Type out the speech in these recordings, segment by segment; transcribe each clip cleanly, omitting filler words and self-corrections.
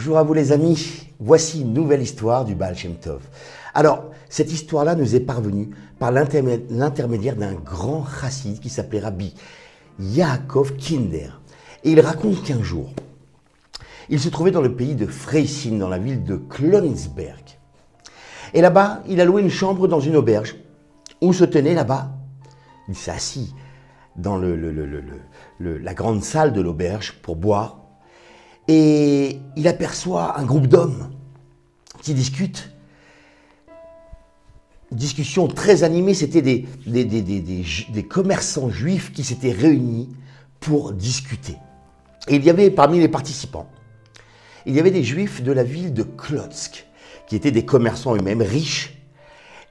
Bonjour à vous les amis, voici une nouvelle histoire du Baal Shem Tov. Alors, cette histoire-là nous est parvenue par l'intermédiaire d'un grand chassid qui s'appelait Rabbi Yaakov Kinder. Et il raconte qu'un jour, il se trouvait dans le pays de Freisin, dans la ville de Klonsberg. Et là-bas, il a loué une chambre dans une auberge où se tenait là-bas, il s'est assis dans la grande salle de l'auberge pour boire. Et il aperçoit un groupe d'hommes qui discutent. Discussion très animée, c'était des commerçants juifs qui s'étaient réunis pour discuter. Et il y avait parmi les participants, il y avait des juifs de la ville de Klotsk, qui étaient des commerçants eux-mêmes riches,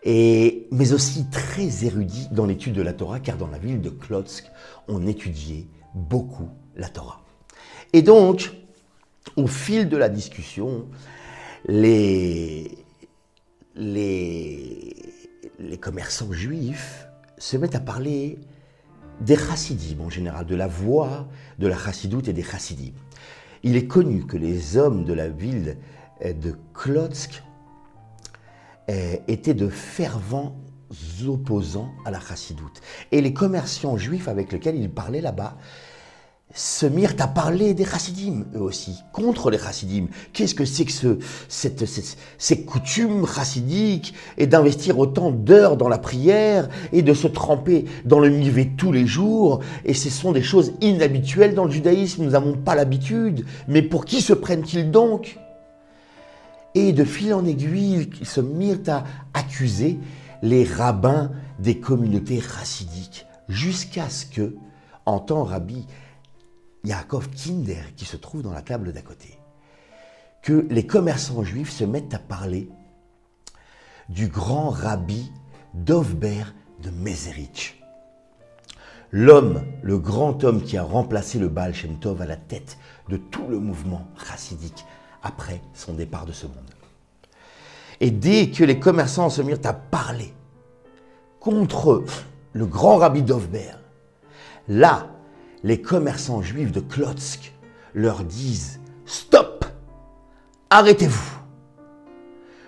mais aussi très érudits dans l'étude de la Torah, car dans la ville de Klotsk, on étudiait beaucoup la Torah. Et donc, au fil de la discussion, les commerçants juifs se mettent à parler des chassidim en général, de la voie de la chassidoute et des chassidim. Il est connu que les hommes de la ville de Klotsk étaient de fervents opposants à la chassidoute. Et les commerçants juifs avec lesquels ils parlaient là-bas se mirent à parler des chassidim, eux aussi, contre les chassidim. Qu'est-ce que c'est que ces coutumes chassidiques, et d'investir autant d'heures dans la prière, et de se tremper dans le mikvé tous les jours, et ce sont des choses inhabituelles dans le judaïsme, nous n'avons pas l'habitude, mais pour qui se prennent-ils donc? Et de fil en aiguille, ils se mirent à accuser les rabbins des communautés chassidiques, jusqu'à ce que, entend Rabbi Yaakov Kinder, qui se trouve dans la table d'à côté, que les commerçants juifs se mettent à parler du grand rabbi Dovber de Mezerich. L'homme, le grand homme qui a remplacé le Baal Shem Tov à la tête de tout le mouvement chassidique après son départ de ce monde. Et dès que les commerçants se mirent à parler contre le grand rabbi Dovber, là, les commerçants juifs de Klotsk leur disent « Stop! Arrêtez-vous!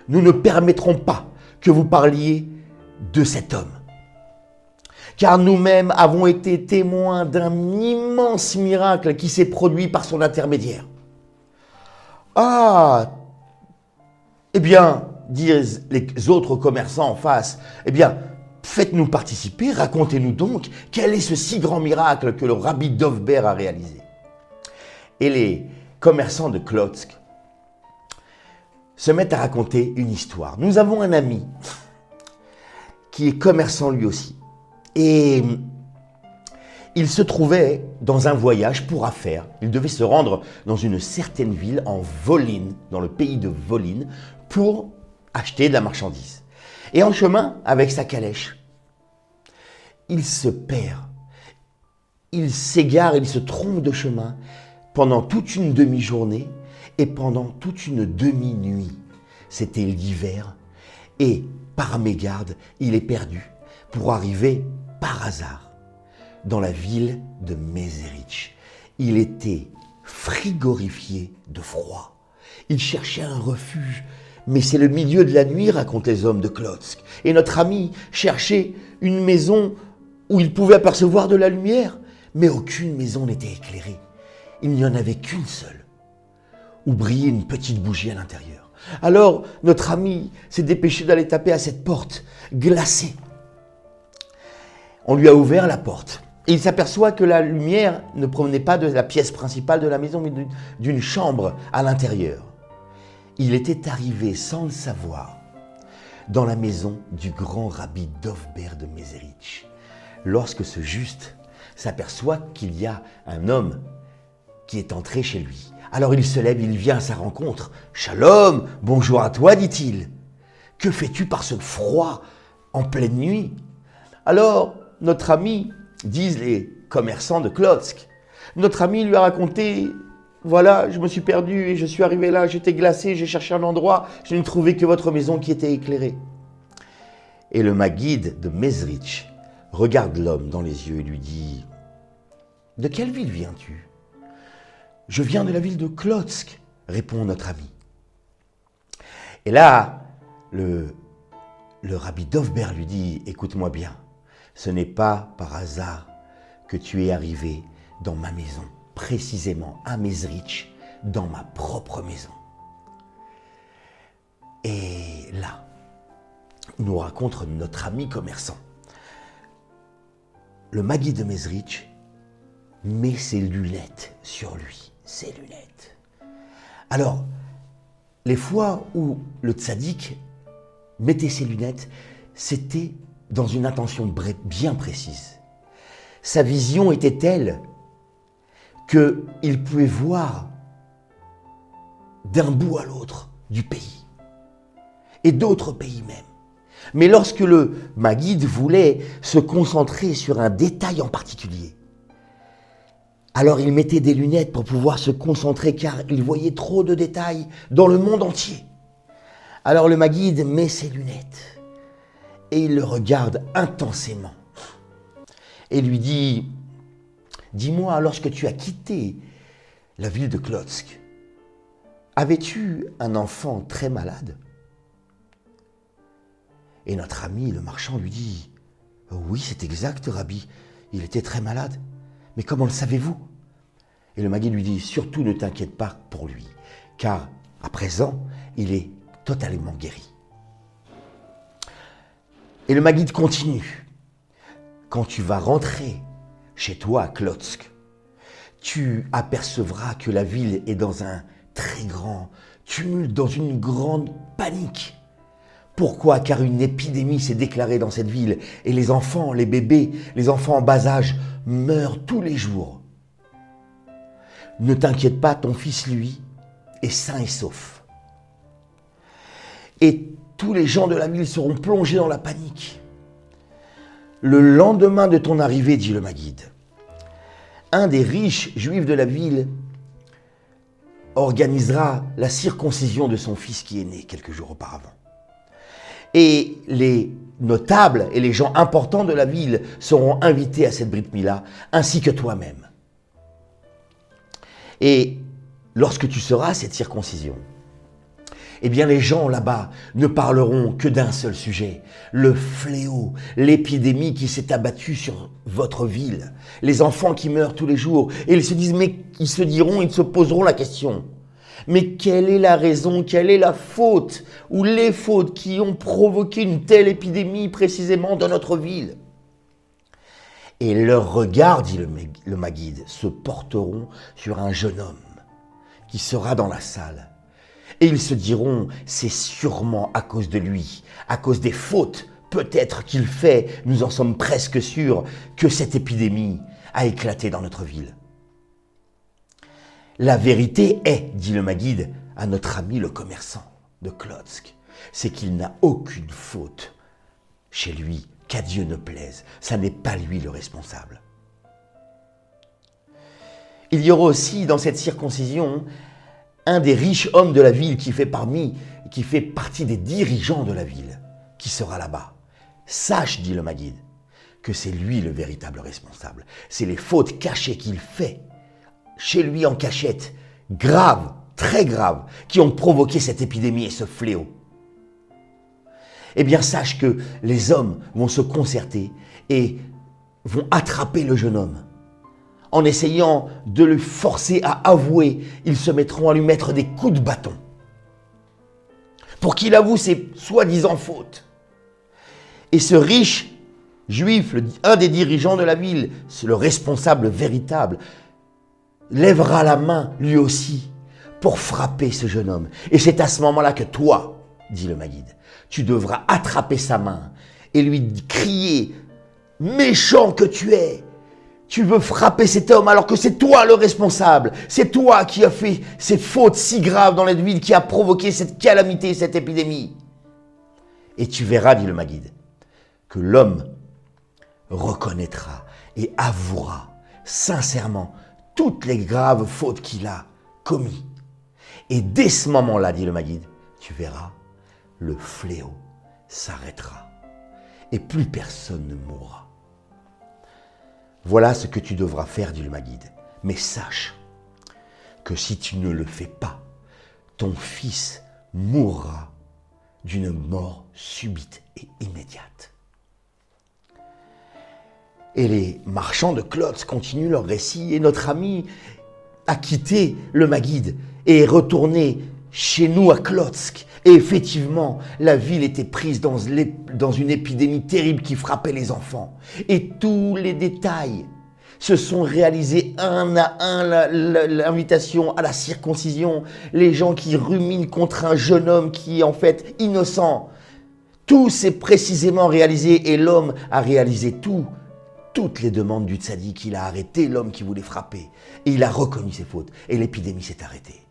Nous ne permettrons pas que vous parliez de cet homme. Car nous-mêmes avons été témoins d'un immense miracle qui s'est produit par son intermédiaire. » Ah! Eh bien, disent les autres commerçants en face, eh bien, faites-nous participer, racontez-nous donc quel est ce si grand miracle que le rabbi Dovber a réalisé. Et les commerçants de Klotsk se mettent à raconter une histoire. Nous avons un ami qui est commerçant lui aussi. Et il se trouvait dans un voyage pour affaires. Il devait se rendre dans une certaine ville en Volyn, dans le pays de Volyn, pour acheter de la marchandise. Et en chemin, avec sa calèche, il se perd, il s'égare, il se trompe de chemin pendant toute une demi-journée et pendant toute une demi-nuit. C'était l'hiver et par mégarde, il est perdu pour arriver par hasard dans la ville de Mezerich. Il était frigorifié de froid. Il cherchait un refuge. Mais c'est le milieu de la nuit, racontent les hommes de Klotsk. Et notre ami cherchait une maison où il pouvait apercevoir de la lumière. Mais aucune maison n'était éclairée. Il n'y en avait qu'une seule, où brillait une petite bougie à l'intérieur. Alors, notre ami s'est dépêché d'aller taper à cette porte, glacée. On lui a ouvert la porte. Et il s'aperçoit que la lumière ne provenait pas de la pièce principale de la maison, mais d'une chambre à l'intérieur. Il était arrivé sans le savoir dans la maison du grand rabbi Dovber de Mezerich. Lorsque ce juste s'aperçoit qu'il y a un homme qui est entré chez lui. Alors il se lève, il vient à sa rencontre. « Shalom, bonjour à toi, dit-il. Que fais-tu par ce froid en pleine nuit ?» Alors notre ami, disent les commerçants de Klotsk, notre ami lui a raconté: voilà, je me suis perdu et je suis arrivé là, j'étais glacé, j'ai cherché un endroit, je n'ai trouvé que votre maison qui était éclairée. Et le Maguide de Mezerich regarde l'homme dans les yeux et lui dit: de quelle ville viens-tu? Je viens de la ville de Klotsk, répond notre ami. Et là, le rabbi Dovber lui dit, écoute-moi bien, ce n'est pas par hasard que tu es arrivé dans ma maison, précisément à Mezrich, dans ma propre maison. Et là, nous raconte notre ami commerçant. Le Maguide de Mezrich met ses lunettes sur lui, ses lunettes. Alors, les fois où le tzaddik mettait ses lunettes, c'était dans une intention bien précise. Sa vision était telle qu'il pouvait voir d'un bout à l'autre du pays et d'autres pays même. Mais lorsque le Maguide voulait se concentrer sur un détail en particulier, alors il mettait des lunettes pour pouvoir se concentrer car il voyait trop de détails dans le monde entier. Alors le Maguide met ses lunettes et il le regarde intensément et lui dit « Dis-moi, lorsque tu as quitté la ville de Klotsk, avais-tu un enfant très malade ?» Et notre ami, le marchand, lui dit « Oui, c'est exact, Rabbi, il était très malade. Mais comment le savez-vous » Et le Maguide lui dit « Surtout ne t'inquiète pas pour lui, car à présent, il est totalement guéri. » Et le Maguide continue. « Quand tu vas rentrer chez toi à Klotsk, tu apercevras que la ville est dans un très grand tumulte, dans une grande panique. Pourquoi ? Car une épidémie s'est déclarée dans cette ville et les enfants, les bébés, les enfants en bas âge meurent tous les jours. Ne t'inquiète pas, ton fils, lui, est sain et sauf. Et tous les gens de la ville seront plongés dans la panique. Le lendemain de ton arrivée, dit le Maguide, un des riches juifs de la ville organisera la circoncision de son fils qui est né quelques jours auparavant. Et les notables et les gens importants de la ville seront invités à cette Brit Mila, ainsi que toi-même. Et lorsque tu seras à cette circoncision, eh bien les gens là-bas ne parleront que d'un seul sujet, le fléau, l'épidémie qui s'est abattue sur votre ville, les enfants qui meurent tous les jours. Et ils se poseront la question, mais quelle est la raison, quelle est la faute ou les fautes qui ont provoqué une telle épidémie précisément dans notre ville ? Et leurs regards, dit le Maguide, se porteront sur un jeune homme qui sera dans la salle. Et ils se diront, c'est sûrement à cause de lui, à cause des fautes peut-être qu'il fait, nous en sommes presque sûrs, que cette épidémie a éclaté dans notre ville. La vérité est, dit le Maguide à notre ami le commerçant de Klotsk, c'est qu'il n'a aucune faute chez lui, qu'à Dieu ne plaise. Ça n'est pas lui le responsable. Il y aura aussi dans cette circoncision un des riches hommes de la ville qui fait partie des dirigeants de la ville, qui sera là-bas. Sache, dit le Maguide, que c'est lui le véritable responsable. C'est les fautes cachées qu'il fait chez lui en cachette, graves, très graves, qui ont provoqué cette épidémie et ce fléau. Eh bien, sache que les hommes vont se concerter et vont attraper le jeune homme. En essayant de le forcer à avouer, ils se mettront à lui mettre des coups de bâton pour qu'il avoue ses soi-disant fautes. Et ce riche juif, un des dirigeants de la ville, c'est le responsable véritable, lèvera la main lui aussi pour frapper ce jeune homme. Et c'est à ce moment-là que toi, dit le Maguide, tu devras attraper sa main et lui crier « Méchant que tu es ! Tu veux frapper cet homme alors que c'est toi le responsable. C'est toi qui as fait ces fautes si graves dans la ville qui a provoqué cette calamité, cette épidémie. » Et tu verras, dit le Maguide, que l'homme reconnaîtra et avouera sincèrement toutes les graves fautes qu'il a commises. Et dès ce moment-là, dit le Maguide, tu verras, le fléau s'arrêtera et plus personne ne mourra. Voilà ce que tu devras faire, dit le Maguide. Mais sache que si tu ne le fais pas, ton fils mourra d'une mort subite et immédiate. Et les marchands de Klotz continuent leur récit et notre ami a quitté le Maguid et est retourné chez nous à Klotsk. Et effectivement, la ville était prise dans une épidémie terrible qui frappait les enfants. Et tous les détails se sont réalisés un à un, l'invitation à la circoncision, les gens qui ruminent contre un jeune homme qui est en fait innocent. Tout s'est précisément réalisé et l'homme a réalisé toutes les demandes du tzaddik. Il a arrêté l'homme qui voulait frapper et il a reconnu ses fautes et l'épidémie s'est arrêtée.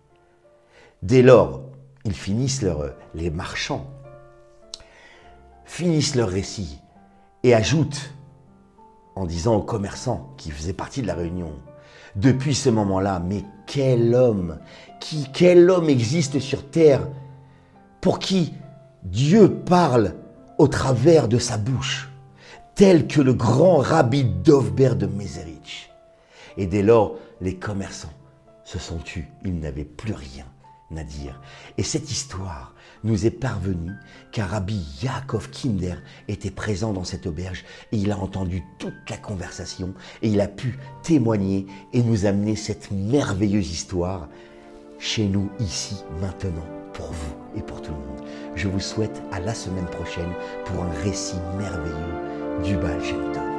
Dès lors, les marchands finissent leur récit et ajoutent en disant aux commerçants qui faisaient partie de la réunion, depuis ce moment-là, mais quel homme existe sur terre pour qui Dieu parle au travers de sa bouche, tel que le grand rabbi Dovber de Mézerich. Et dès lors, les commerçants se sont tus, ils n'avaient plus rien à dire. Et cette histoire nous est parvenue car Rabbi Yaakov Kinder était présent dans cette auberge et il a entendu toute la conversation et il a pu témoigner et nous amener cette merveilleuse histoire chez nous, ici, maintenant, pour vous et pour tout le monde. Je vous souhaite à la semaine prochaine pour un récit merveilleux du Baal Shem Tov.